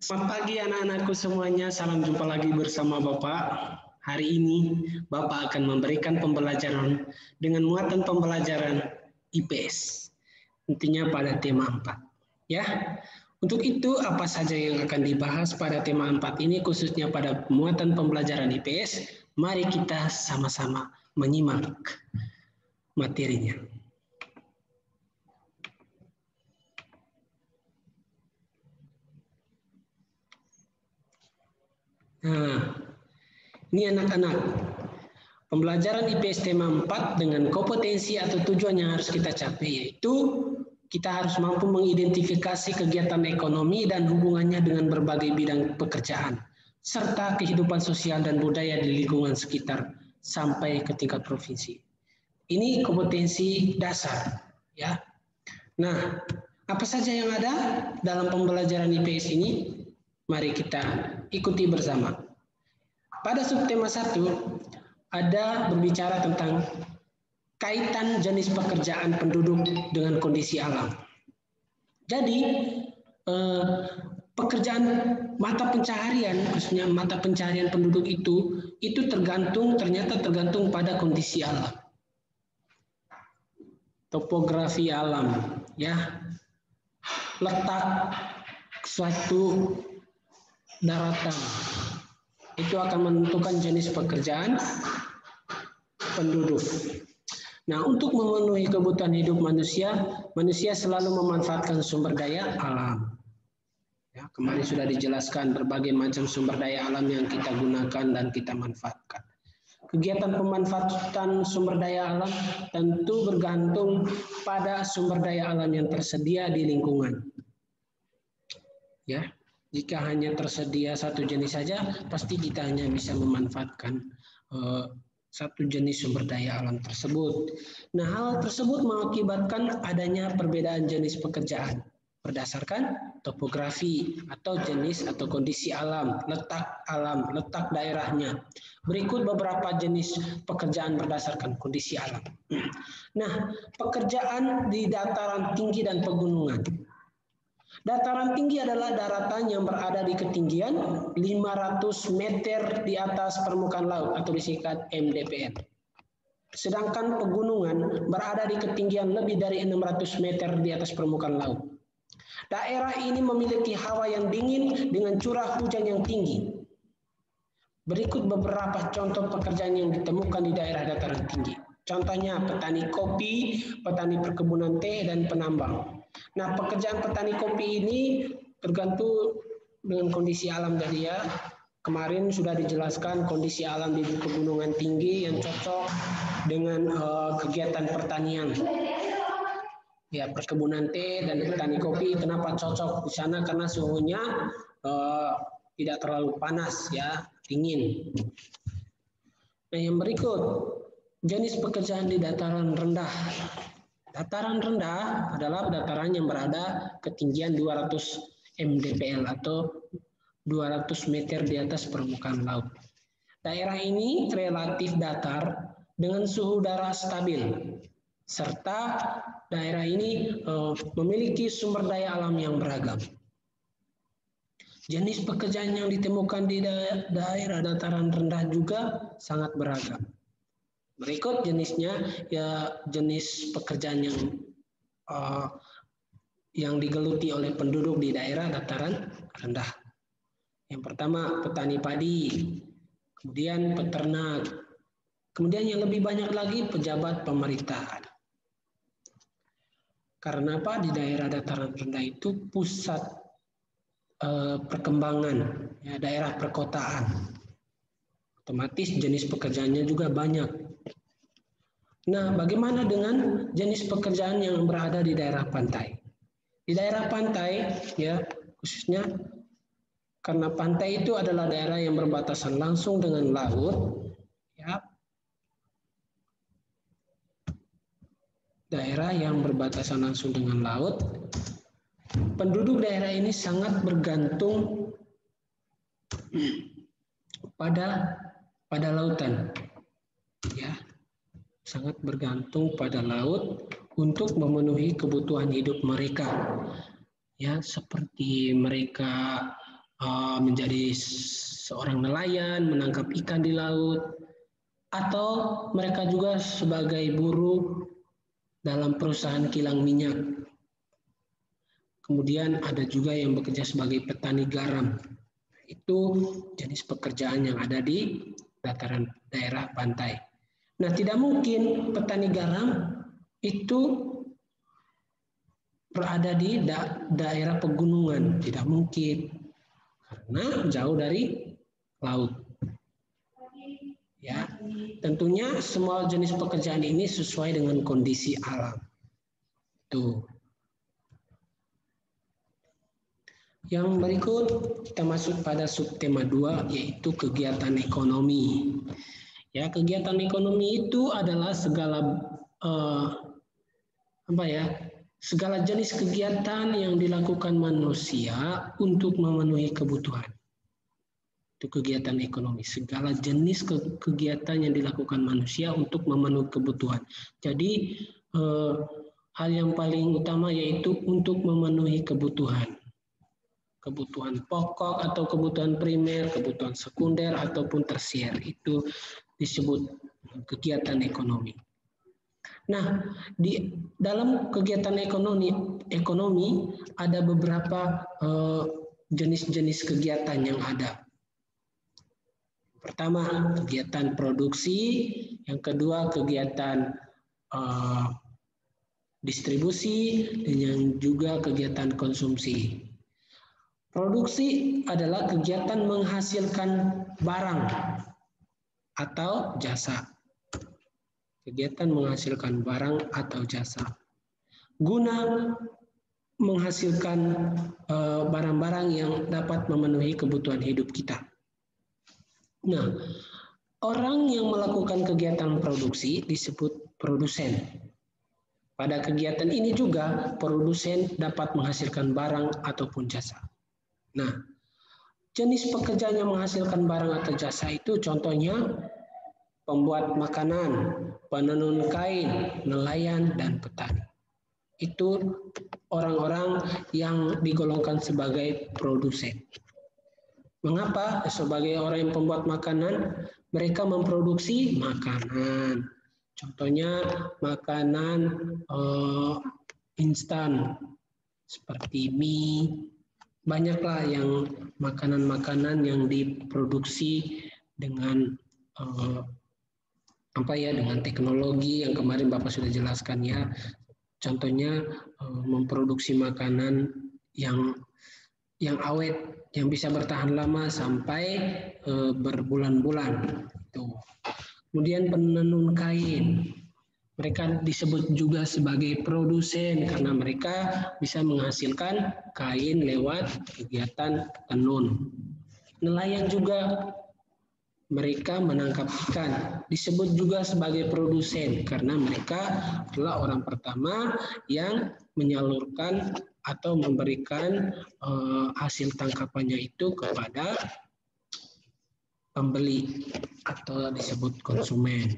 Selamat pagi anak-anakku semuanya, salam jumpa lagi bersama Bapak. Hari ini Bapak akan memberikan pembelajaran dengan muatan pembelajaran IPS. Tentunya pada tema 4. Ya. Untuk itu apa saja yang akan dibahas pada tema 4 ini khususnya pada muatan pembelajaran IPS? Mari kita sama-sama menyimak materinya. Nah, ini anak-anak. Pembelajaran IPS tema 4 dengan kompetensi atau tujuan yang harus kita capai, yaitu kita harus mampu mengidentifikasi kegiatan ekonomi dan hubungannya dengan berbagai bidang pekerjaan, serta kehidupan sosial dan budaya di lingkungan sekitar sampai ke tingkat provinsi. Ini kompetensi dasar, ya. Nah, apa saja yang ada dalam pembelajaran IPS ini? Mari kita ikuti bersama. Pada subtema 1 ada berbicara tentang kaitan jenis pekerjaan penduduk dengan kondisi alam. Jadi pekerjaan mata pencaharian, khususnya mata pencaharian penduduk itu ternyata tergantung pada kondisi alam, topografi alam, ya, letak suatu daratan itu akan menentukan jenis pekerjaan penduduk. Nah, untuk memenuhi kebutuhan hidup manusia, manusia selalu memanfaatkan sumber daya alam. Ya, kemarin sudah dijelaskan berbagai macam sumber daya alam yang kita gunakan dan kita manfaatkan. Kegiatan pemanfaatan sumber daya alam tentu bergantung pada sumber daya alam yang tersedia di lingkungan. Ya, jika hanya tersedia satu jenis saja, pasti kita hanya bisa memanfaatkan satu jenis sumber daya alam tersebut. Nah, hal tersebut mengakibatkan adanya perbedaan jenis pekerjaan berdasarkan topografi atau jenis atau kondisi alam, letak daerahnya. Berikut beberapa jenis pekerjaan berdasarkan kondisi alam. Nah, pekerjaan di dataran tinggi dan pegunungan. Dataran tinggi adalah daratan yang berada di ketinggian 500 meter di atas permukaan laut atau disingkat MDPL. Sedangkan pegunungan berada di ketinggian lebih dari 600 meter di atas permukaan laut. Daerah ini memiliki hawa yang dingin dengan curah hujan yang tinggi. Berikut beberapa contoh pekerjaan yang ditemukan di daerah dataran tinggi. Contohnya petani kopi, petani perkebunan teh, dan penambang. Nah, pekerjaan petani kopi ini tergantung dengan kondisi alam tadi ya. Kemarin sudah dijelaskan kondisi alam di pegunungan tinggi yang cocok dengan kegiatan pertanian. Ya, perkebunan teh dan petani kopi kenapa cocok di sana? Karena suhunya tidak terlalu panas ya, dingin. Nah, yang berikut jenis pekerjaan di dataran rendah. Dataran rendah adalah dataran yang berada ketinggian 200 mdpl atau 200 meter di atas permukaan laut. Daerah ini relatif datar dengan suhu udara stabil, serta daerah ini memiliki sumber daya alam yang beragam. Jenis pekerjaan yang ditemukan di daerah dataran rendah juga sangat beragam. Berikut jenisnya, ya, jenis pekerjaan yang digeluti oleh penduduk di daerah dataran rendah. Yang pertama petani padi, kemudian peternak, kemudian yang lebih banyak lagi pejabat pemerintahan. Karena apa? Di daerah dataran rendah itu pusat perkembangan, ya, daerah perkotaan. Otomatis jenis pekerjaannya juga banyak. Nah, bagaimana dengan jenis pekerjaan yang berada di daerah pantai? Di daerah pantai, ya, khususnya karena pantai itu adalah daerah yang berbatasan langsung dengan laut, ya. Daerah yang berbatasan langsung dengan laut, penduduk daerah ini sangat bergantung pada lautan, ya. Sangat bergantung pada laut untuk memenuhi kebutuhan hidup mereka. Ya, seperti mereka menjadi seorang nelayan, menangkap ikan di laut, atau mereka juga sebagai buruh dalam perusahaan kilang minyak. Kemudian ada juga yang bekerja sebagai petani garam. Itu jenis pekerjaan yang ada di dataran daerah pantai. Nah, tidak mungkin petani garam itu berada di daerah pegunungan, tidak mungkin karena jauh dari laut. Ya, tentunya semua jenis pekerjaan ini sesuai dengan kondisi alam. Tuh. Yang berikut kita masuk pada subtema 2 yaitu kegiatan ekonomi. Ya, kegiatan ekonomi itu adalah segala segala jenis kegiatan yang dilakukan manusia untuk memenuhi kebutuhan. Itu kegiatan ekonomi, segala jenis kegiatan yang dilakukan manusia untuk memenuhi kebutuhan. Jadi hal yang paling utama yaitu untuk memenuhi kebutuhan. Kebutuhan pokok atau kebutuhan primer, kebutuhan sekunder ataupun tersier, itu disebut kegiatan ekonomi. Nah, di dalam kegiatan ekonomi ada beberapa jenis-jenis kegiatan yang ada. Pertama, kegiatan produksi, yang kedua kegiatan distribusi, dan yang juga kegiatan konsumsi. Produksi adalah kegiatan menghasilkan barang atau jasa. Kegiatan menghasilkan barang atau jasa. Guna menghasilkan barang-barang yang dapat memenuhi kebutuhan hidup kita. Nah, orang yang melakukan kegiatan produksi disebut produsen. Pada kegiatan ini juga produsen dapat menghasilkan barang ataupun jasa. Nah, jenis pekerjaan yang menghasilkan barang atau jasa itu contohnya pembuat makanan, penenun kain, nelayan, dan petani. Itu orang-orang yang digolongkan sebagai produsen. Mengapa? Sebagai orang yang pembuat makanan, mereka memproduksi makanan. Contohnya makanan instan seperti mie. Banyaklah yang makanan-makanan yang diproduksi dengan dengan teknologi yang kemarin Bapak sudah jelaskan ya. Contohnya memproduksi makanan yang awet, yang bisa bertahan lama sampai berbulan-bulan. Kemudian penenun kain, mereka disebut juga sebagai produsen karena mereka bisa menghasilkan kain lewat kegiatan tenun. Nelayan juga, mereka menangkap ikan, disebut juga sebagai produsen karena mereka adalah orang pertama yang menyalurkan atau memberikan hasil tangkapannya itu kepada pembeli atau disebut konsumen.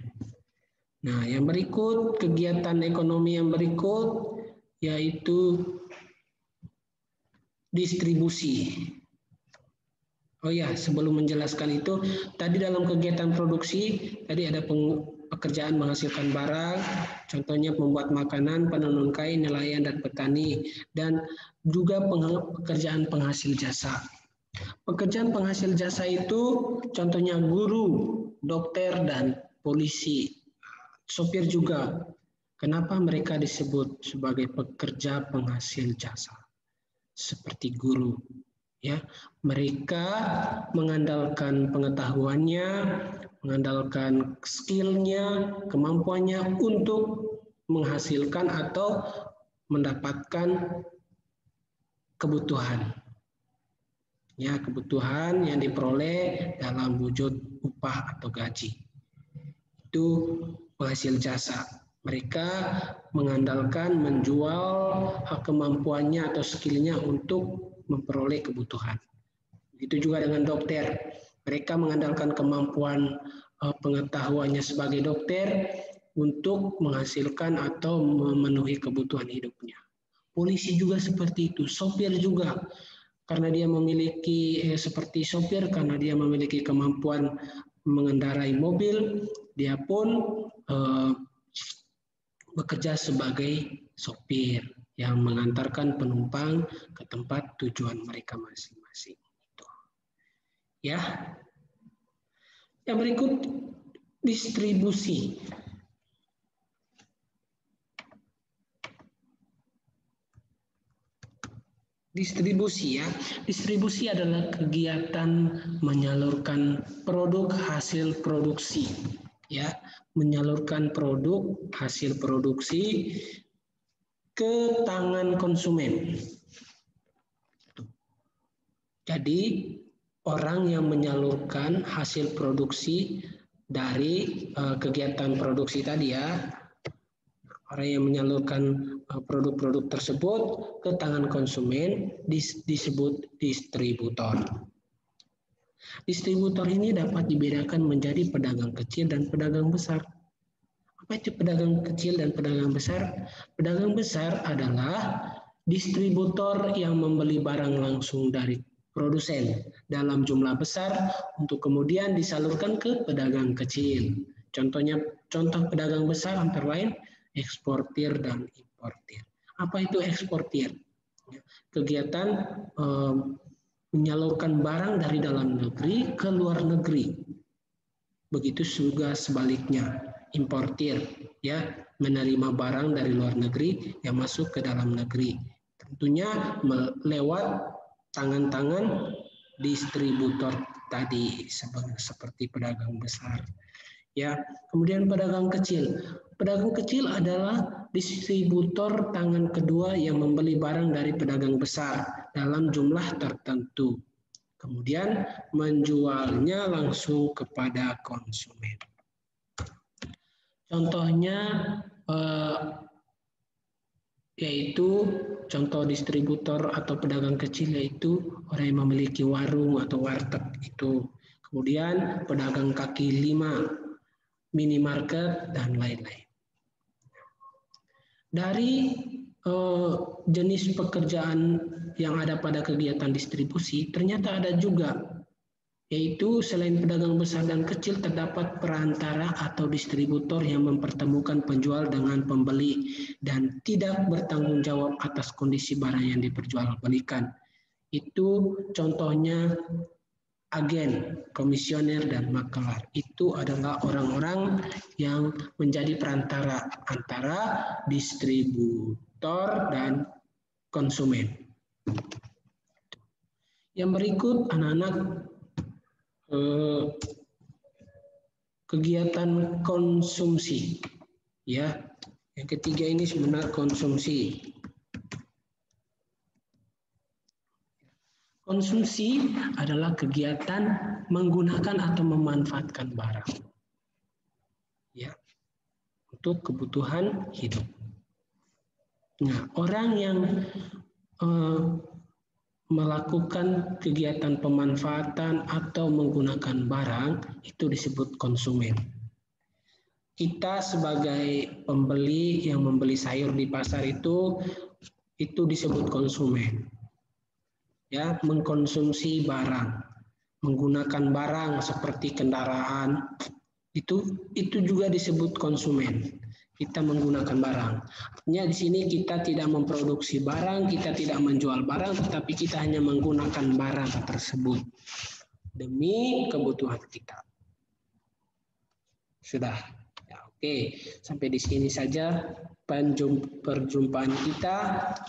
Nah, yang berikut, kegiatan ekonomi yang berikut yaitu distribusi. Oh ya, sebelum menjelaskan itu, tadi dalam kegiatan produksi, tadi ada pekerjaan menghasilkan barang, contohnya membuat makanan, penenun kain, nelayan, dan petani, dan juga pekerjaan penghasil jasa. Pekerjaan penghasil jasa itu contohnya guru, dokter, dan polisi. Sopir juga. Kenapa mereka disebut sebagai pekerja penghasil jasa? Seperti guru. Ya, mereka mengandalkan pengetahuannya, mengandalkan skillnya, kemampuannya untuk menghasilkan atau mendapatkan kebutuhan. Ya, kebutuhan yang diperoleh dalam wujud upah atau gaji. Itu penghasil jasa. Mereka mengandalkan menjual hak kemampuannya atau skillnya untuk memperoleh kebutuhan. Begitu juga dengan dokter. Mereka mengandalkan kemampuan pengetahuannya sebagai dokter untuk menghasilkan atau memenuhi kebutuhan hidupnya. Polisi juga seperti itu, sopir juga. karena dia memiliki seperti sopir, karena dia memiliki kemampuan mengendarai mobil, dia pun bekerja sebagai sopir yang mengantarkan penumpang ke tempat tujuan mereka masing-masing. Ya. Yang berikut distribusi. Distribusi ya. Distribusi adalah kegiatan menyalurkan produk hasil produksi ya, menyalurkan produk hasil produksi ke tangan konsumen. Jadi orang yang menyalurkan hasil produksi dari kegiatan produksi tadi ya, orang yang menyalurkan produk-produk tersebut ke tangan konsumen disebut distributor. Distributor ini dapat dibedakan menjadi pedagang kecil dan pedagang besar. Apa itu pedagang kecil dan pedagang besar? Pedagang besar adalah distributor yang membeli barang langsung dari produsen dalam jumlah besar untuk kemudian disalurkan ke pedagang kecil. Contoh pedagang besar antara lain eksportir dan importir. Apa itu eksportir? Kegiatan menyalurkan barang dari dalam negeri ke luar negeri. Begitu juga sebaliknya, importir ya, menerima barang dari luar negeri yang masuk ke dalam negeri. Tentunya lewat tangan-tangan distributor tadi seperti pedagang besar. Ya, kemudian pedagang kecil. Pedagang kecil adalah distributor tangan kedua yang membeli barang dari pedagang besar dalam jumlah tertentu. Kemudian menjualnya langsung kepada konsumen. Contohnya yaitu contoh distributor atau pedagang kecil yaitu orang yang memiliki warung atau warteg itu. Kemudian pedagang kaki lima, minimarket dan lain-lain. Dari jenis pekerjaan yang ada pada kegiatan distribusi, ternyata ada juga, yaitu selain pedagang besar dan kecil terdapat perantara atau distributor yang mempertemukan penjual dengan pembeli dan tidak bertanggung jawab atas kondisi barang yang diperjualbelikan. Itu contohnya agen, komisioner, dan makelar. Itu adalah orang-orang yang menjadi perantara antara distributor dan konsumen. Yang berikut anak-anak kegiatan konsumsi. Ya, yang ketiga ini sebenarnya konsumsi. Konsumsi adalah kegiatan menggunakan atau memanfaatkan barang, ya, untuk kebutuhan hidup. Nah, orang yang melakukan kegiatan pemanfaatan atau menggunakan barang itu disebut konsumen. Kita sebagai pembeli yang membeli sayur di pasar itu disebut konsumen. Ya, mengkonsumsi barang, menggunakan barang seperti kendaraan itu juga disebut konsumen. Kita menggunakan barang. Artinya di sini kita tidak memproduksi barang, kita tidak menjual barang, tetapi kita hanya menggunakan barang tersebut demi kebutuhan kita. Sudah. Ya, oke. Sampai di sini saja perjumpaan kita.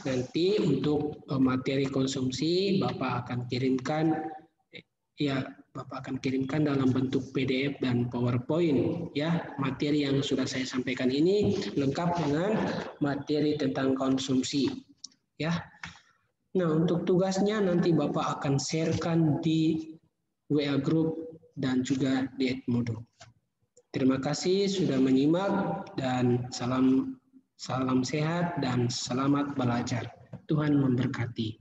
Nanti untuk materi konsumsi Bapak akan kirimkan dalam bentuk PDF dan PowerPoint ya. Materi yang sudah saya sampaikan ini lengkap dengan materi tentang konsumsi ya. Nah, untuk tugasnya nanti Bapak akan sharekan di WA group dan juga di Edmodo. Terima kasih sudah menyimak dan salam sehat dan selamat belajar. Tuhan memberkati.